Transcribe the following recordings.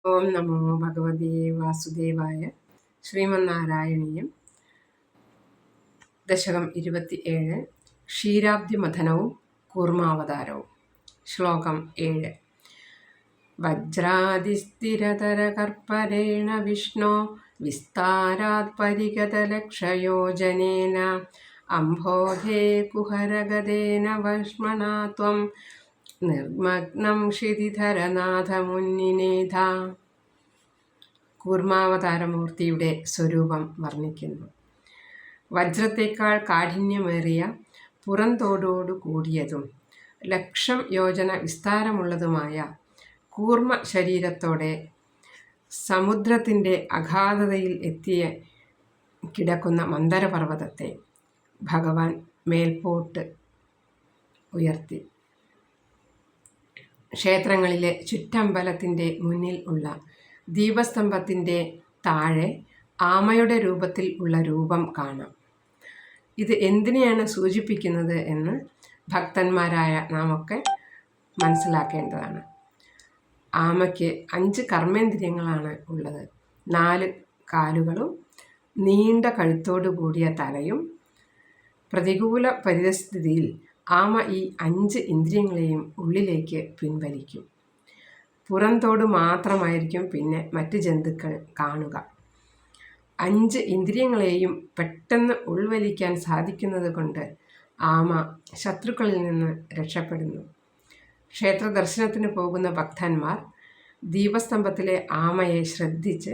ഓം നമോ ഭഗവതേ വാസുദേവായ. ശ്രീമന്നാരായണീയം. ദശകം 27. ക്ഷീരാബ്ധിമഥനവും കൂർമാവതാരവും. ശ്ലോകം 7. വജ്രാതിസ്ഥിരതരകർപ്പരേണ വിഷ്ണോ വിസ്താരാത് പരിഗതലക്ഷയോജനേന അംഭോധേ കുഹരഗതേന വഷ്മണാ ത്വം നിർമഗ്നം ക്ഷിതിധരനാഥമുന്നിനേധ. കൂർമാവതാരമൂർത്തിയുടെ സ്വരൂപം വർണ്ണിക്കുന്നു. വജ്രത്തേക്കാൾ കാഠിന്യമേറിയ പുറന്തോടോടു കൂടിയതും 1,00,000 യോജന വിസ്താരമുള്ളതുമായ കൂർമ്മ ശരീരത്തോടെ സമുദ്രത്തിൻ്റെ അഗാധതയിൽ എത്തിയ കിടക്കുന്ന മന്ദരപർവ്വതത്തെ ഭഗവാൻ മേൽപോട്ട് ഉയർത്തി. ക്ഷേത്രങ്ങളിലെ ചുറ്റമ്പലത്തിൻ്റെ മുന്നിൽ ഉള്ള ദീപസ്തംഭത്തിൻ്റെ താഴെ ആമയുടെ രൂപത്തിൽ ഉള്ള രൂപം കാണാം. ഇത് എന്തിനെയാണ് സൂചിപ്പിക്കുന്നത് എന്ന് ഭക്തന്മാരായ നാമൊക്കെ മനസ്സിലാക്കേണ്ടതാണ്. ആമയ്ക്ക് 5 കർമ്മേന്ദ്രിയങ്ങളാണ് ഉള്ളത്. 4 കാലുകളും നീണ്ട കഴുത്തോടു കൂടിയ തലയും. പ്രതികൂല പരിതസ്ഥിതിയിൽ ആമ ഈ 5 ഇന്ദ്രിയങ്ങളെയും ഉള്ളിലേക്ക് പിൻവലിക്കും. പുറന്തോട് മാത്രമായിരിക്കും പിന്നെ മറ്റ് ജന്തുക്കൾ കാണുക. 5 ഇന്ദ്രിയങ്ങളെയും പെട്ടെന്ന് ഉൾവലിക്കാൻ സാധിക്കുന്നത് കൊണ്ട് ആമ ശത്രുക്കളിൽ നിന്ന് രക്ഷപ്പെടുന്നു. ക്ഷേത്ര ദർശനത്തിന് പോകുന്ന ഭക്തന്മാർ ദീപസ്തംഭത്തിലെ ആമയെ ശ്രദ്ധിച്ച്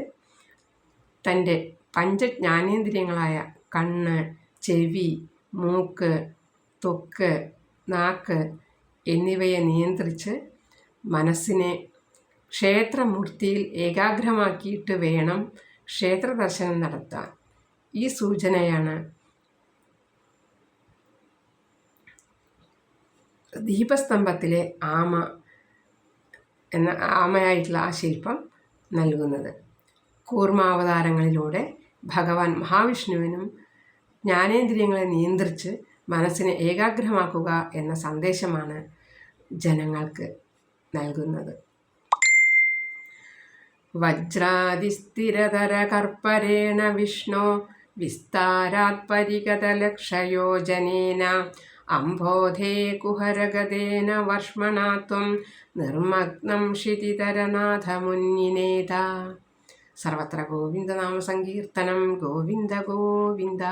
തൻ്റെ പഞ്ചജ്ഞാനേന്ദ്രിയങ്ങളായ കണ്ണ്, ചെവി, മൂക്ക്, ത്വക്ക്, നാക്ക് എന്നിവയെ നിയന്ത്രിച്ച് മനസ്സിനെ ക്ഷേത്രമൂർത്തിയിൽ ഏകാഗ്രമാക്കിയിട്ട് വേണം ക്ഷേത്ര ദർശനം നടത്താൻ. ഈ സൂചനയാണ് ദീപസ്തംഭത്തിലെ ആമയായിട്ടുള്ള ആ ശില്പം നൽകുന്നത്. കൂർമാവതാരങ്ങളിലൂടെ ഭഗവാൻ മഹാവിഷ്ണുവിനും ജ്ഞാനേന്ദ്രിയങ്ങളെ നിയന്ത്രിച്ച് മനസ്സിനെ ഏകാഗ്രമാക്കുക എന്ന സന്ദേശമാണ് ജനങ്ങൾക്ക് നൽകുന്നത്. വജ്രാതിസ്ഥിരതരകർപ്പരേണ വിഷ്ണോ വിസ്താരാത് പരിഗതലക്ഷയോജനേന അംഭോധേ കുഹരഗതേന വർഷ്മണാ ത്വം നിർമഗ്നം ക്ഷിതിധരനാഥമുന്നിനേധ. സർവത്ര ഗോവിന്ദനാമസങ്കീർത്തനം. ഗോവിന്ദ ഗോവിന്ദ.